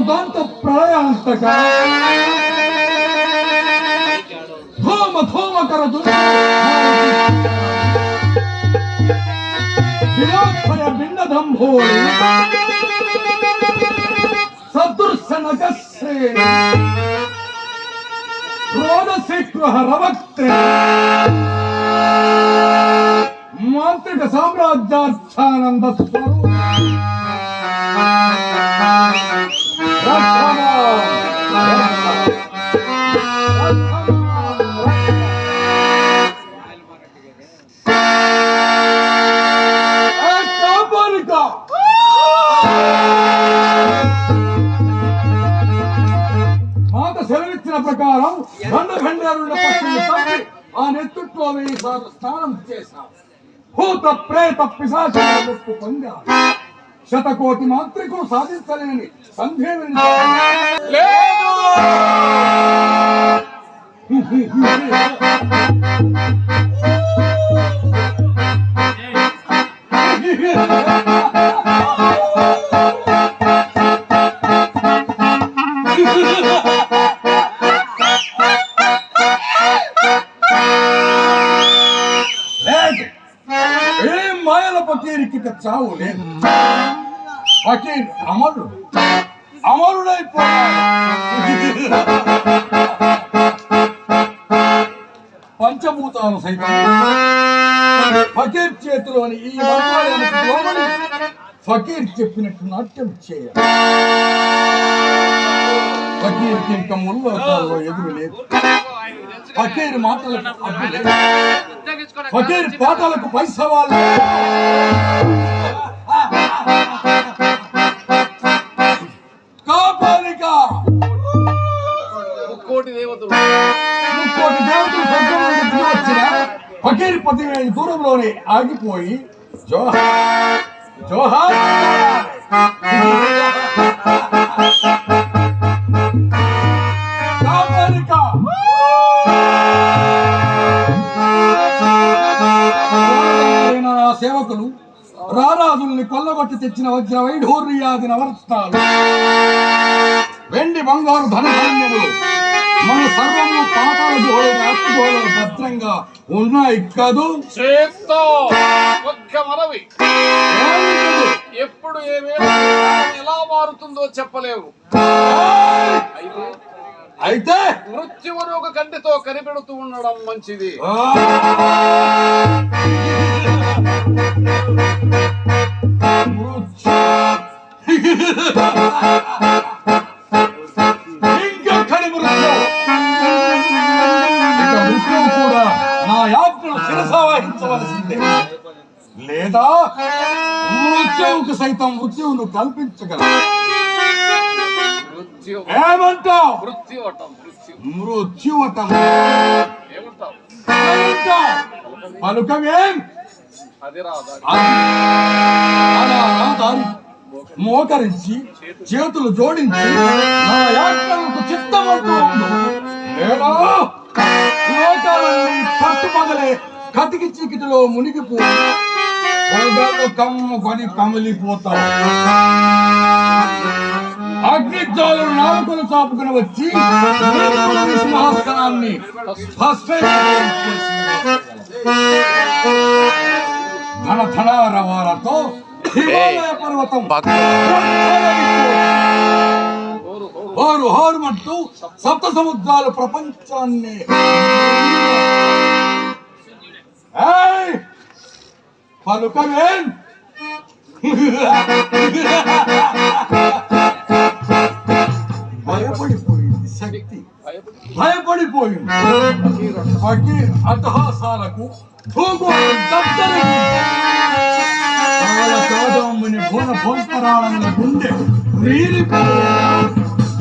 ದಾಂತ ಪ್ರಳಯಾಂತಕ ಧೂಮಕರ ವಿಲೋತ್ಪಯ ಭಿನ್ನದಂಭೋಳಿ ಸದೃಶನಗಸ್ರೇಣಿ ಕ್ರೋಧಶೀಘ್ರಃ ರವಕ್ತೆ ಮಾಂತ್ರಿಕ ಸಾಮ್ರಾಜ್ಯಾರ್ಥಾನಂದ ಸ್ವರೂಪ మాత సెలవిచ్చిన ప్రకారం బండభండారుల పక్షులు తప్పి ఆ నెత్తుట్లో 1000 సార్లు స్నానం చేశారు. భూత ప్రేత పిశాచాలకు పొందారు. శతకోటి మాంత్రికులు సాధించలేని సంధ్యేమి ఏం మాయల పకీరికి చావు లేదు. ఫకీర్ అమరుడైపోయాడు. పంచభూతాలు సైతం ఫకీర్ చేతిలోని ఈ మంత్రాలను ఫకీర్ చెప్పినట్టు నాట్యం చేయాలి. ఫకీర్కి ఇంకా ముల్లోకాల్లో ఎదురు లేదు. ఫకీర్ మాటలకు అడ్డు లేదు. ఫకీర్ పాటలకు పైసవాళ్ళు. ముక్కోటి దేవతలు ఫకీర్ 10,000 దూరంలోనే ఆగిపోయి జోహార్ జోహార్ సేవకులు రారాజుల్ని కొల్లగొట్టి తెచ్చిన వజ్ర వైఢూర్యాది నవరత్నాలు, వెండి బంగారు ధనధాన్యములు మన సర్వము పాతాల జోలు భద్రంగా ఉన్నాయి కదూ. మనవి ఎప్పుడు ఎలా మారుతుందో చెప్పలేవు. అయితే మృత్యువును ఒక కంటితో కనిపెడుతూ ఉండడం మంచిది. కూడా నా యాజ్ఞను శిరసావహించవలసిందే, లేదా మృత్యువుకు సైతం మృత్యువును కల్పించగలరు. ఏమంటావు? మృత్యువటం పలుకమేం? మోకరించి చేతులు జోడించి నా యాజ్ఞలకు చిత్తమంటూ లేదా లోకాలన్నీ పట్టుపగలే కతికి చీకటిలో మునిగిపోయి కమ్ముకొని కమిలిపోతావు. అగ్నిజ్వాలను నాలుకలు చాపుకుని వచ్చి సింహాసనాన్ని ధన ధనారవాలతో హిమాలయ పర్వతం హోరు హోరుమంటూ సప్త సముద్రాలు ప్రపంచాన్ని పలుకవేం? భయపడిపోయింది శక్తి, భయపడిపోయింది. ఫకీర్ అట్టహాసాలకు భూన భోంతరాళంల గుండె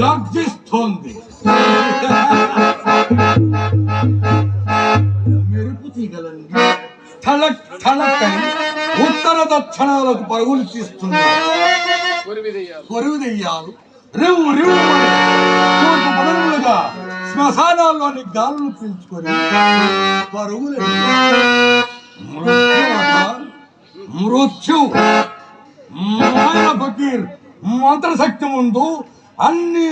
గర్జిస్తోంది. మెరుపు తీగలన్నీ ఠళక్ ఠళక్ అని ఉత్తర దక్షిణాలకు పరుగులు తీస్తున్నారు. కొరివి దెయ్యాలు రివ్వు రివ్వు తూర్పు పదములుగా శ్మశానాల్లోని గాలులు పీల్చుకొని పరుగులు మృత్యు మాయన ఫకీర్ మంత్రశక్తి ముందు అన్ని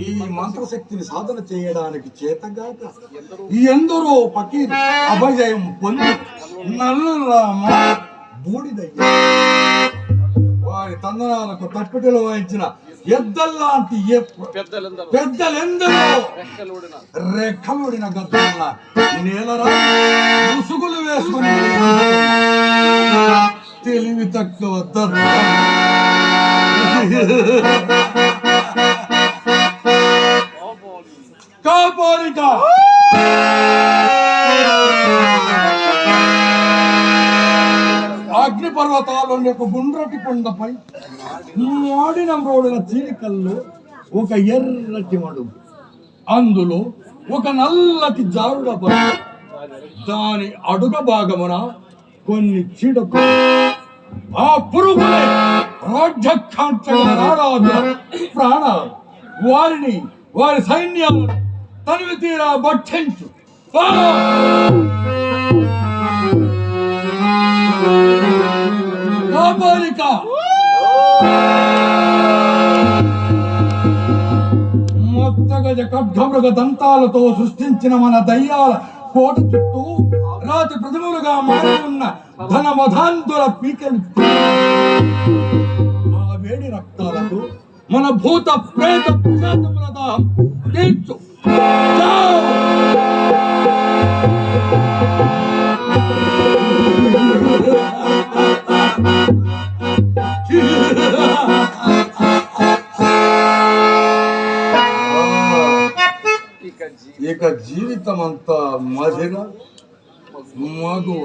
ఈ మంత్రశక్తిని సాధన చేయడానికి చేతగాక ఎందరో ఫకీర్ అభయం పొంది నల్లరామ బూడిదయ్య వారి తందనాలకు తప్పిటలు వాయించిన ఎద్దల్లాంటి పెద్దలెందరో రెక్కలుడిన గద్దల నేలరా ముసుగులు వేసుకుని తెలివి తక్కువ కాపాలిక అగ్ని పర్వతాలోని ఒక గుండ్రటి కొండపై మాడిన రోడ్ల చీలికల్లో ఒక ఎర్రటి మడుగు, అందులో ఒక నల్లటి జారుడ పరుపు, దాని అడుగ భాగమున కొన్ని చీడపు ఆ పురుగులే రాజ్యకాంక్షల ప్రాణాలు వారిని వారి సైన్యాలను తనివి తీరా భక్షించు. కాపాలిక మొత్తగజ ఖడ్గమృగ దంతాలతో సృష్టించిన మన దయ్యాల కోట చుట్టూ రాతి ప్రతిమలుగా మారి ఉన్న ధన మధాంతుల పీకలు ఆ వేడి రక్తాలకు మన భూత ప్రేత పిశాచముల దాహం తీర్చు. ఇక జీవితం అంతా మధిర మగువ.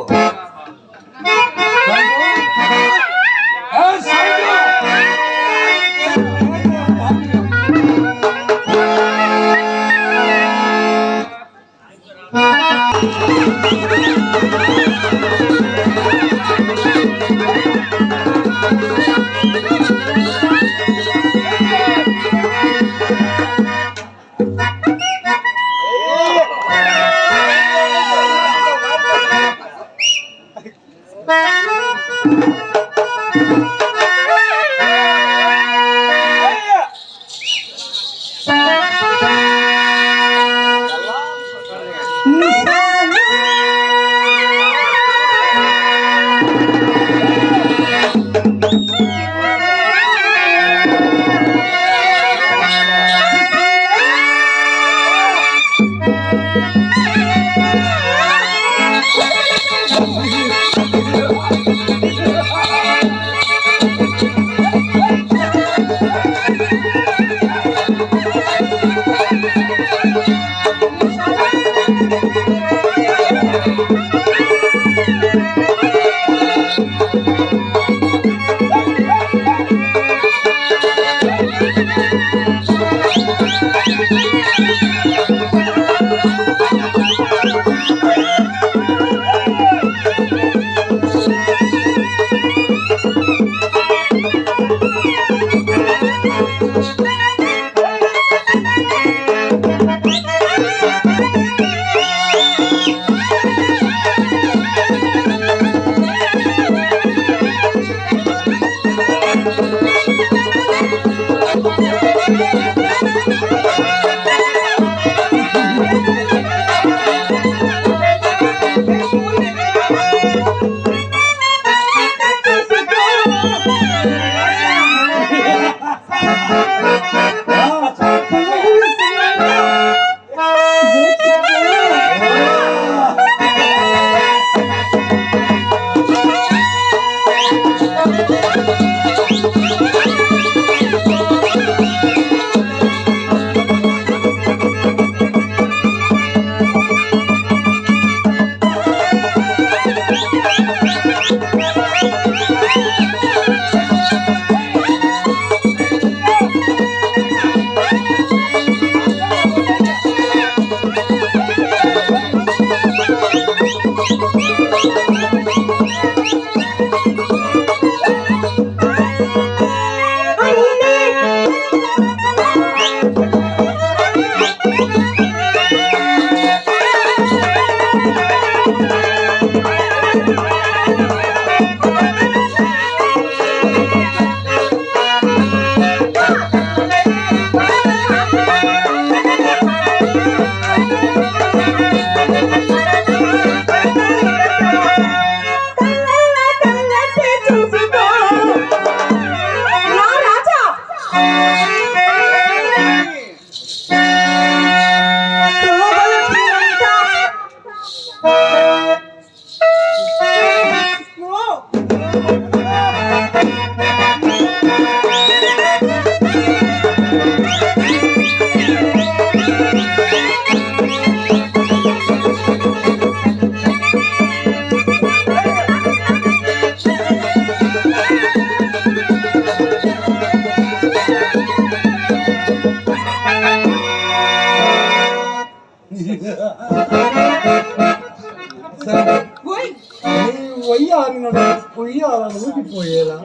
వయ్యారినడు పొయ్యాలను ఊగిపోయేలా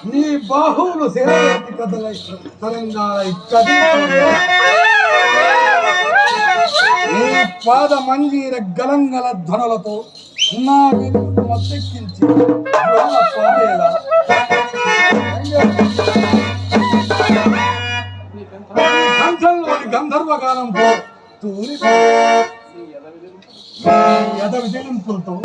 నీ బాహువులు సేవతి కథలై తరంగాలై నీ పాద మంజీర గలంగల ధ్వనులతో నా వెలుగును మత్తెక్కించి పాడేలా కంఠంలోని గంధర్వగానంతో తూరి ఎదవి చెలింపులతో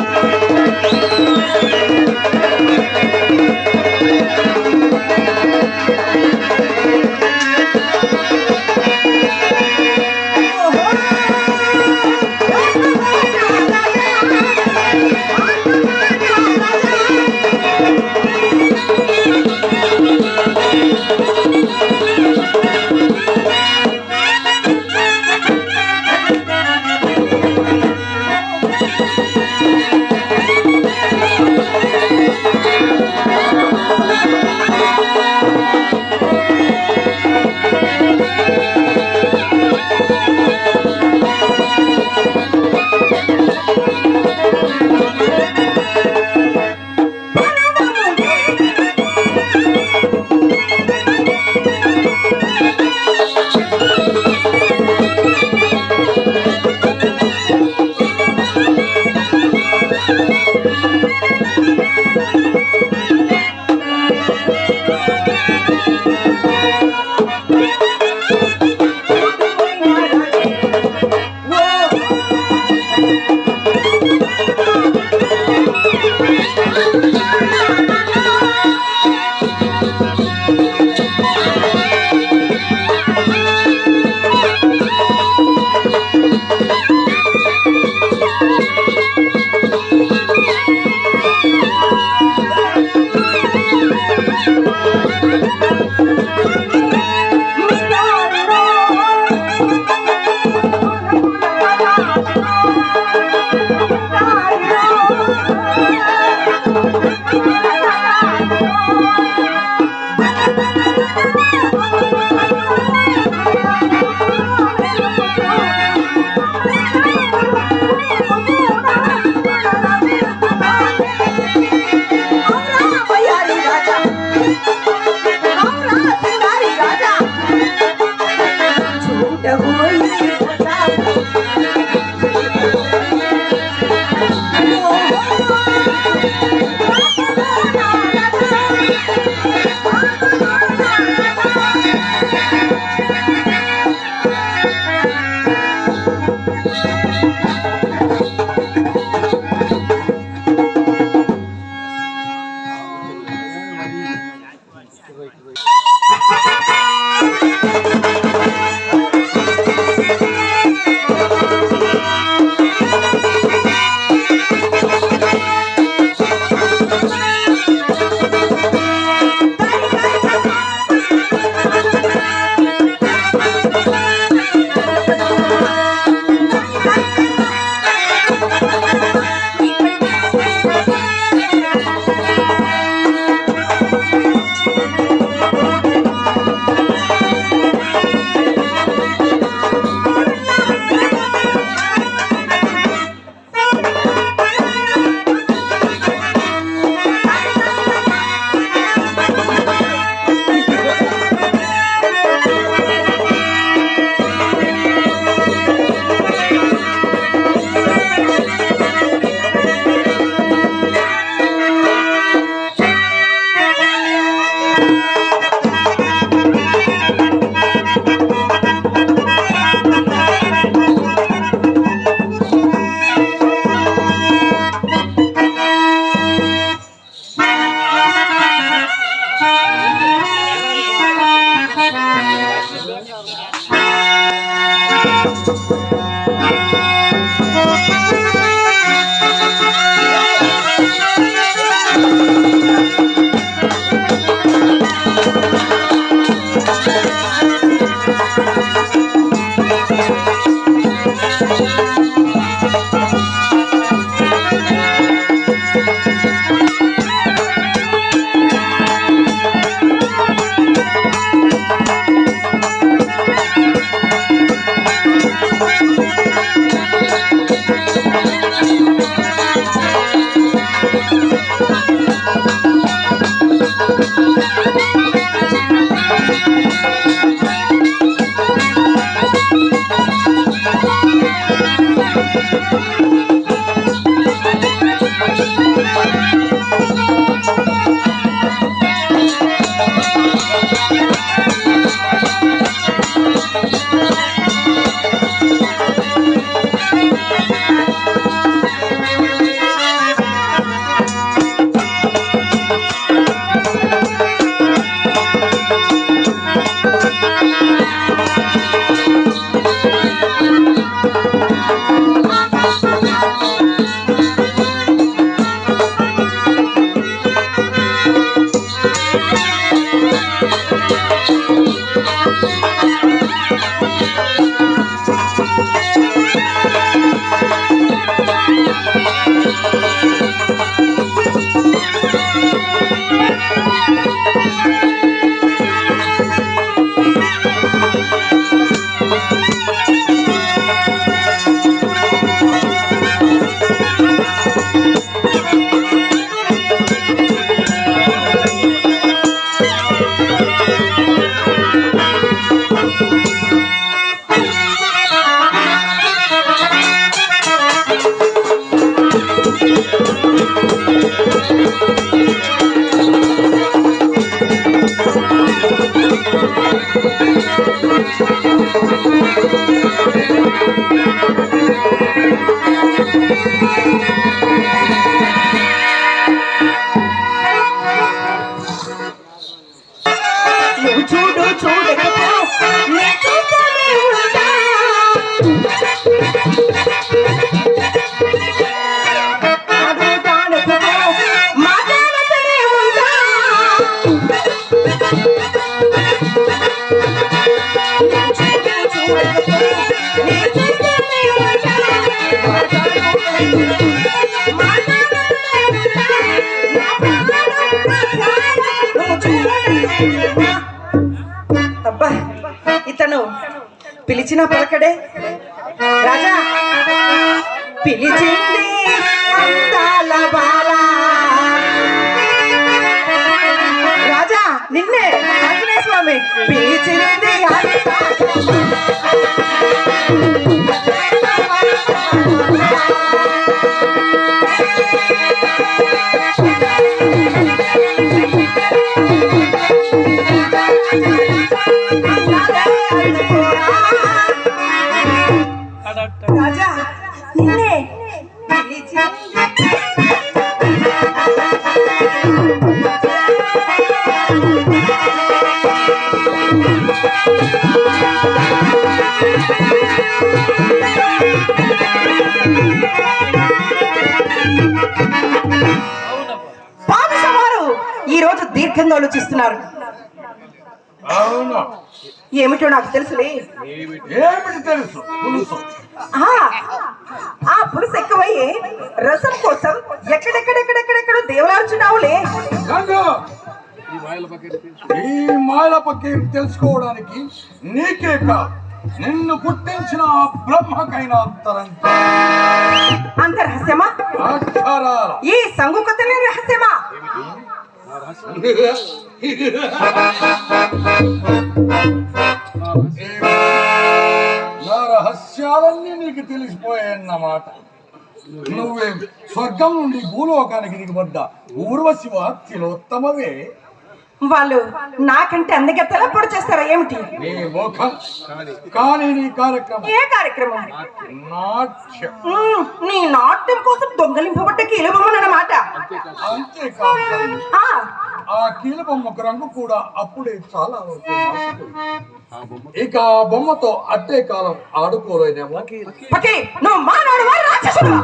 అబ్బా, ఇతను పిలిచిన పలకడే. రాజా పిలిచింది అందాల బాల. రాజా నిన్నే ఆంజనేయ స్వామి పిలిచింది రాజా నిన్నే పాదసవారు ఈ రోజు దీర్ఘంగా ఆలోచిస్తున్నారు. అవును, ఏమిటో నాకు తెలుసులే. ఏమిటి తెలుసు? పులుసు. ఆ పులుసు ఎక్కువయ్యే రసం కోసం ఎక్కడెక్కడెక్కడెక్కడెక్కడో దేవలాడుచున్నావులే. ఈ మాయల పక్కీరు తెలుసుకోవడానికి నీకే కాదు, నిన్ను పుట్టించిన ఆ బ్రహ్మకైనా అంత రహస్యమా? ఈ సంగుకు తెలియని రహస్యమా? నా రహస్యాలన్నీ నీకు తెలిసిపోయాయన్నమాట. నువ్వేం స్వర్గం నుండి భూలోకానికి దిగబడ్డ ఊర్వశివ తిలోత్తమవే. వాళ్ళు నాకంటే అందగత్తెలా పొడి చేస్తారా ఏమిటి? నీ ముఖం కానీ నీ కార్యక్రమం. ఏ కార్యక్రమం? నాట్యం. నీ నాట్యం కోసం దొంగలింపబడ్డ కీలబొమ్మనమాట. అంతేకాదు, ఆ కీలబొమ్మకు రంగు కూడా అప్పుడే చాలా ఇక ఆ బొమ్మతో అట్టే కాలం ఆడుకోలేదేమో. నువ్వు మానవుడివా రాక్షసుడివా?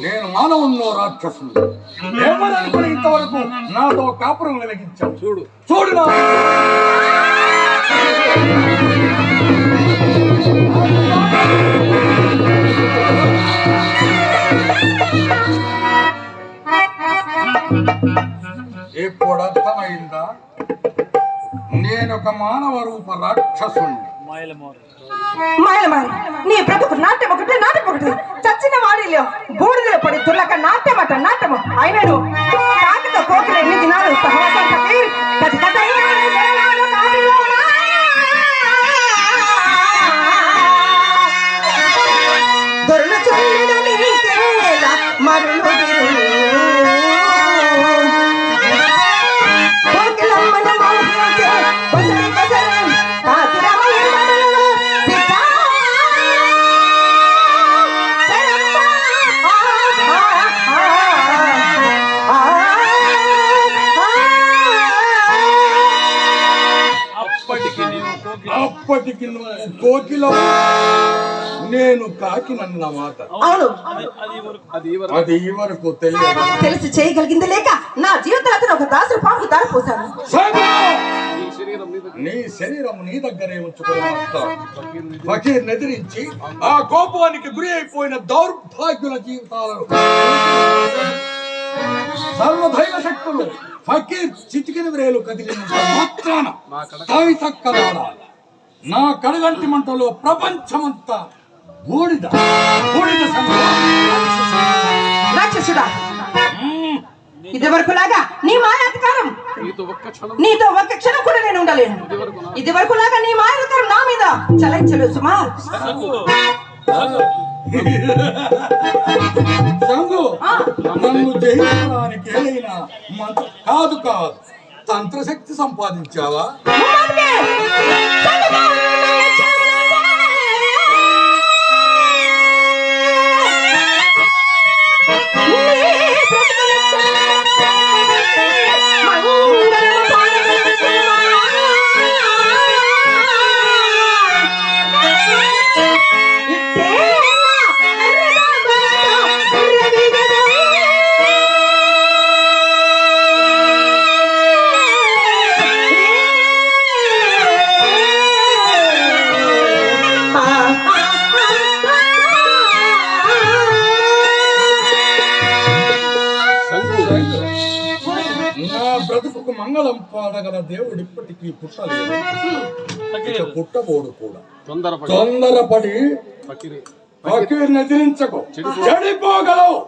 నేను మానవున్నో రాక్షసుడు ఏమనుకుని ఇంతవరకు నాతో కాపురం వెలిగించావు. చూడు నా ఇప్పుడు అర్థమైందా? నేనొక మానవ రూప రాక్షసుణ్ణి. మాయలమారి నీ బ్రతుకు నాట్యం ఒకటి నాటకం ఒకటి. చచ్చిన వాడిలో బూడిదలో పడి తుల్లక నాట్యమట నాట్యము. అయినను కాకితో కోకిల ఎన్ని దినాలు సహవాసం అప్పటికి నువ్వు కోకిల, నేను కాకినన్నమాట. అవును, అది ఈ వరకు తెలియదు. తెలిసి చేయగలిగింది లేక నా జీవితాలను ఒక దాసుడు పాముకు దారిపోసాను. నీ శరీరం నీ దగ్గరే ఉంచుకుని ఫకీర్ ఎదిరించి ఆ కోపానికి గురి అయిపోయిన దౌర్భాగ్యుల జీవితాలను సర్వదైవ శక్తులు ఫకీర్ చిటికిన వేలు కదిలినంత మాత్రాన కవితక్కలాడాలి. నా కడగంటి మంటలో ప్రపంచమంతా బూడిద బూడిద రాక్షసుడా, ఇదివరకు లాగా నీ మాయాధికారం నీతో ఒక్క క్షణం కూడా నేను ఉండలేను. ఇదివరకు లాగా నీ మాయాధికారం నా మీద చలించలేదు సుమా. నన్ను జయించడానికి ఏదైనా కాదు కాదు తంత్రశక్తి సంపాదించావా? బ్రతుకు మంగళం పాడగల దేవుడు ఇప్పటికీ పుట్టలేదు, పుట్టబోడు కూడా. తొందరపడి ఫకీర్ని ఎదిరించకు, చెడిపోగలవు.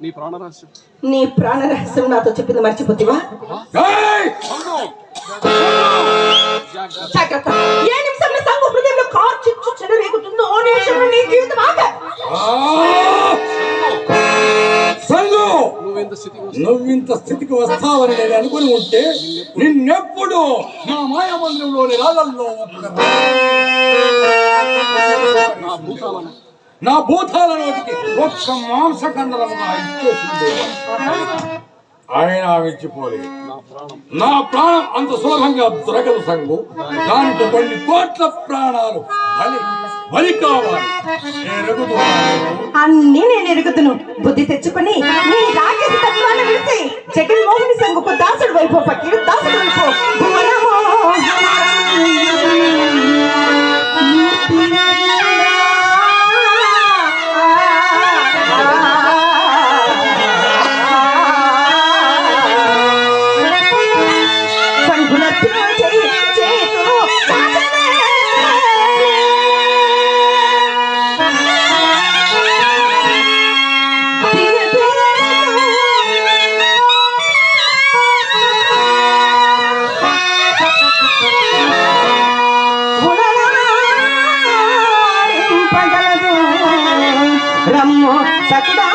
నీ ప్రాణ రహస్యం నాతో చెప్పింది మర్చిపోతీవా? జాగ్రత్త, ఏ నిమిషంలో సంఘ హృదయంలో కార్చిచ్చు చెలరేగుతుందో ఆ నిమిషంలో నీ జీవితం ఆగే. నువ్వింత స్థితికి వస్తావని నేను అనుకుని ఉంటే నిన్నెప్పుడు నా మాయా మందిరంలోని రాళ్ళల్లో నా భూతాల నోటికి ఒక్క మాంసఖండలముగా ఇచ్చేసింది. ఆయన మెచ్చిపోలేదు. నా ప్రాణం అంత సులభంగా దొరకదు సంగు. దానికి కొన్ని కోట్ల ప్రాణాలు బలి కావాలి. అన్ని నేను ఎరుగుతును. బుద్ధి తెచ్చుకుని నీ రాక్షస తత్వాన్ని విడిచి జగన్మోహని సంగుకు దాసుడు వైపు పట్టి దాసుడు వైపు రమ్మో సకుడా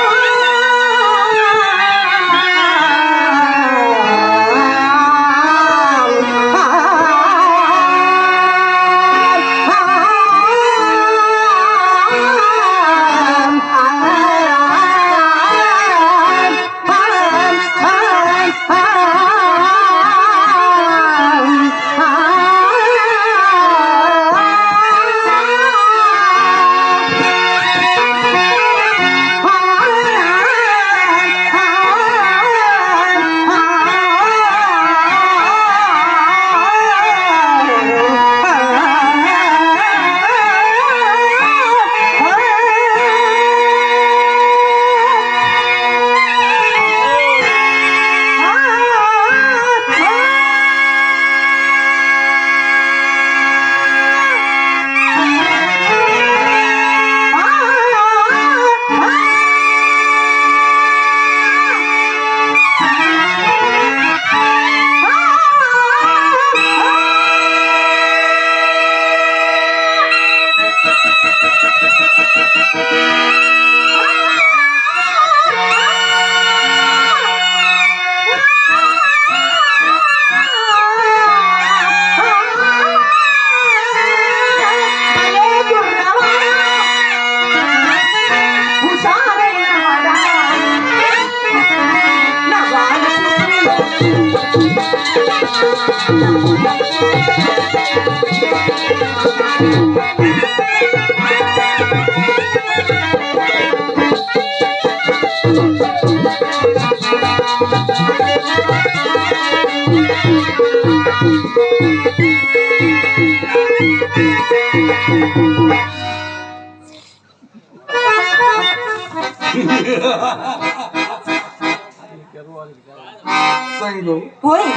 సంగు, ఓయ్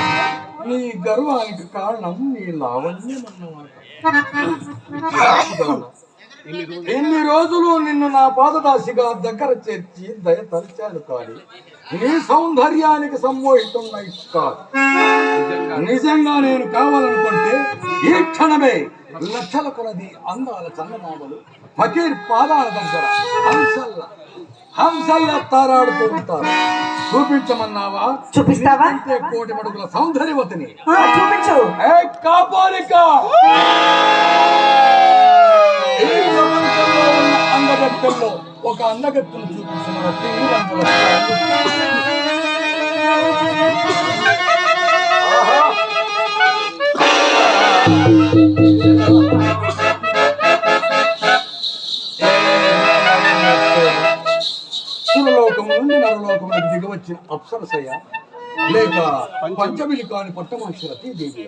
నీ గర్వానికి కారణం నీ లావణ్యం అన్నమాట. ఎన్ని రోజులు నిన్ను నా పాదదాసిగా దగ్గర చేర్చి దయ తలిచాను కానీ నీ సౌందర్యానికి సమ్మోహితున్నై కాదు. నిజంగా నేను కావాలనుకుంటే ఈ క్షణమే లక్షల కొలది అందాల చందమామలు ఫకీర్ పాదాల దగ్గర హంసల్లా తారాడుతూ ఉంటారు. చూపించమన్నావా? చూపిస్తావా? అంటే కోటి మడుగుల సౌందర్యవతిని చూపించు. ఏ కాపాలిక, ఈ ప్రపంచంలో ఉన్న అందగత్తెల్లో ఒక అందగత్తెను చూపించిన సురలోకము నుండి నరలోకములకు దిగవచ్చిన అప్సరసయ లేక పంచమిలి కాని పట్టమహర్షి దేవి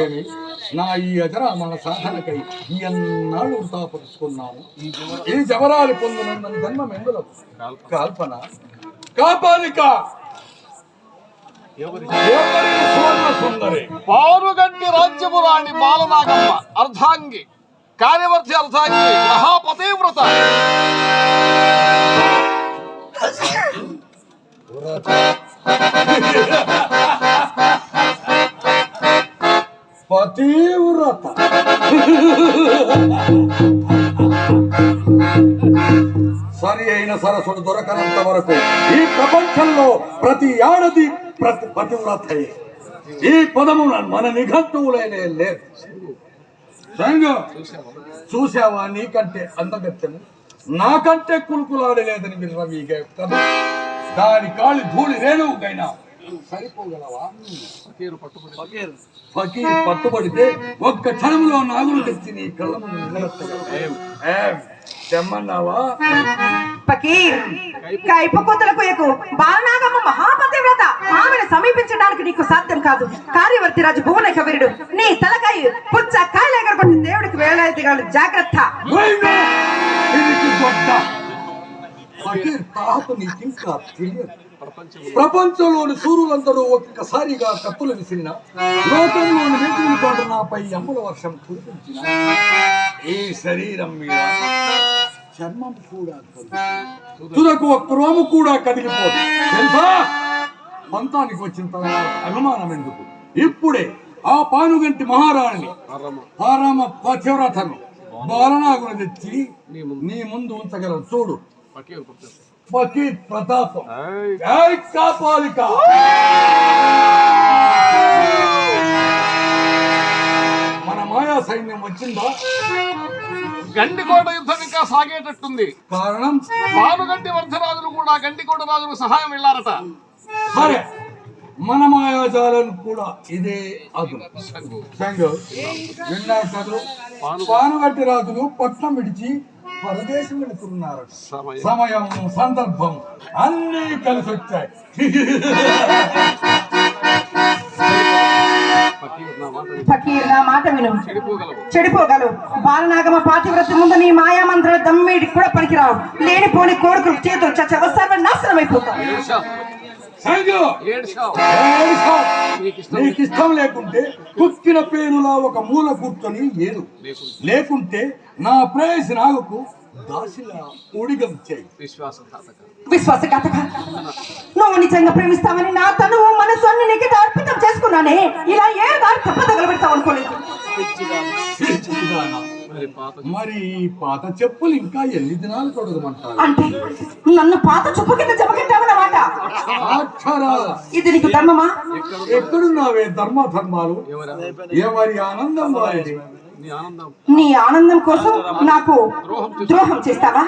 ఏమి నా ఈ అజరామణ సాధనకై ఎన్నాళ్ళు వృతాపరుచుకున్నాను. ఈ జవరాలు పొందునందని జన్మం ఎందులో కల్పన. కాపాలిక సువర్ణ సుందరి పారుగంటి రాజ్యపు రాణి బాలనాగమ్మ అర్ధాంగి కార్యవర్తి అర్ధాంగి మహాపతివ్రత పతివ్రత సరి అయిన సరస్సుడు దొరకనంత వరకు ఈ ప్రపంచంలో ప్రతి ఆడది పతివ్రతయే. ఈ పదము మన నిఘంటువులైనే లేదు. చూసావా? నీకంటే అందగత్తెను నాకంటే కులుకులాడలేదని విర్రవీగా కదా. దాని కాలి ధూళి రేణువుకైనా సరిపోగలవా? ఫకీర్ పట్టుబడితే ఒక్క క్షణంలో నాగులు తెచ్చి నీ కళ్ళ ముందు తెమ్మన్నావా? ఫకీర్ కైపకొత్తలకు ఎక్కు బాలనాగమ్మ మహాపతివ్రత. ఆమెను సమీపించడానికి నీకు సాధ్యం కాదు. కార్యవర్తి రాజు భువన కవిరుడు నీ తలకాయ పుచ్చ కాయలు ఎగరగొట్టి దేవుడికి వేలాయితీగాలు జాగ్రత్త. ఫకీర్ తాహతు నీకింకా తెలియదు. ప్రపంచంలోని సూర్యులందరూ ఒక్కసారిగా కత్తులు విసిరిన లోకంలోని వ్యక్తులు కాదు నాపై అమ్ముల వర్షం కురిపించిన ఈ శరీరం మీద చర్మం కూడా తుదకు ఒక్క రోము కూడా కదిలిపోదు తెలుసా. పంతానికి వచ్చిన తర్వాత అభిమానం ఎందుకు? ఇప్పుడే ఆ పానుగంటి మహారాణిని పరమ పతివ్రతను బాలనాగును తెచ్చి నీ ముందు ఉంచగలరు. చూడు ఫకీర్ ప్రతాపం. కాపాలిక మన మాయా సైన్యం వచ్చిందా? గండికోట యుద్ధం ఇంకా సాగేటట్టుంది. కారణం పానుగంటి వర్ధరాజులు కూడా గండికోట రాజులకు సహాయం వెళ్ళారట. సరే, మన మాయాజాలను కూడా ఇదే అదును. విన్నారు కదూ? పానుగంటి రాజులు పట్నం విడిచి పరదేశం వెళుతున్నారు. సమయం సందర్భం అన్నీ కలిసి వచ్చాయి. ఫకీర్ నా మాట విను, చెడిపోగలవు. బాలనాగమ పాతివ్రత ముందు నీ మాయా మంత్రాల దమ్మేడి కూడా పనికిరావు. లేనిపోని కోడుకులు చేతులు చచ్చ సర్వనాశనం అయిపోతావు. నీకిష్టం లేకుంటే కుక్కిన పేనులా ఒక మూల కూర్చొని ఏడు, లేకుంటే నా ప్రేయసి నాగుకు దాసిలా ఊడిగం చేయి. విశ్వాసఘాతక, నువ్వు నిజంగా ప్రేమిస్తావని నా తనువు మనసు అన్ని నీకు అర్పితం చేసుకున్నానే. ఇలా ఏ దారి తప్ప తగలబెడతావు అనుకోలేదు. మరి పాత చెప్పులు ఇంకా ఎన్ని దినాలు తొడగమంటారు? అంటే నన్ను పాత చెప్పు కింద చెప్పగట్టావన్నమాట. ఇది నీకు ధర్మమా? ఎక్కడున్నావే ధర్మాలు? ఎవరి ఆనందం వారిది. నీ ఆనందం కోసం నాకు ద్రోహం చేస్తావా?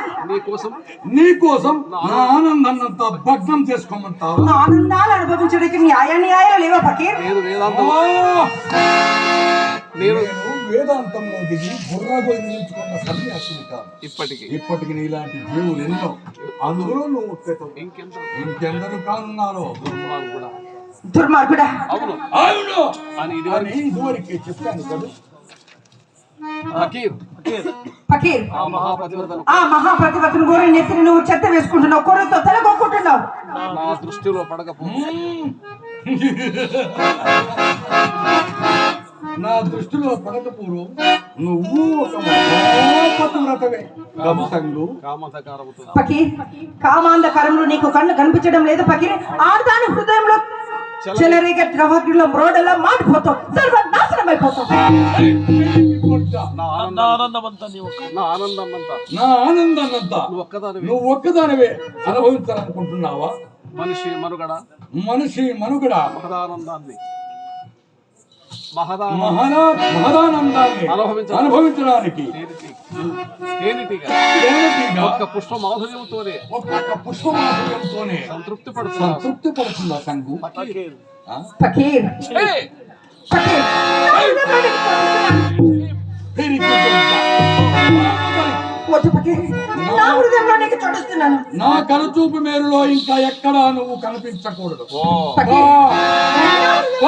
నీ కోసం నా ఆనందాన్నంతా భగ్నం చేసుకోమంటావా? నా ఆనందాలు అనుభవించడానికి న్యాయాలు లేవా ఫకీర్? నేను వేదాంతంలో దిగి బుర్రగొలుచుకున్న సన్యాసిని కాదు. ఇప్పటికి నీలాంటి జీవులు ఎన్నో, అందులో నువ్వు ఇంకెందరు కానున్నారో. దుర్మార్గుడా, అవును అని ఇదివరకే చెప్పాను కదా. ఫకీర్ ఫకీర్ ఆ మహాపతివ్రతను ఆ మహాప్రతిభను గోరి నెత్తిని నువ్వు చెత్త వేసుకుంటున్నావు, కొరతో తలగొక్కుంటున్నావు. నా దృష్టిలో పడకపో నా దృష్టిలో పడకపోరు నువ్వు ఒక మహాపతివ్రతవే గబుసంగు. కామంతకారముతో ఫకీర్, కామాంధకారంలో నీకు కళ్ళు కనిపించడం లేదు ఫకీర్. ఆడదాని హృదయంలో చెలరేగే ద్రవగిలో మ్రోడలా మాడిపోతావు, సర్వనాశనమైపోతావు. నా ఆనందమంతా నా ఆనందాన్నంతా నువ్వు ఒక్కదానివే అనుభవించాలనుకుంటున్నావా? మనిషి మనుగడ మహదానందాన్ని మహదానందాన్ని అనుభవించడానికి తేనెటీగా తేనెటీగా ఒక్క పుష్ప మాధుర్యంతోనే ఒక్కొక్క పుష్పమాధుర్యంతోనే సంతృప్తి సంతృప్తి పడుతుందా సంగు? ఫకీర్ ఛే! ఫకీర్, వద్దు ఫకీర్, నా హృదయంలో నీకు చొడుస్తున్నాను. నా కనుచూపు మేరులో ఇంకా ఎక్కడా నువ్వు కనిపించకూడదు. ఫకీర్, ఆ! ఆ!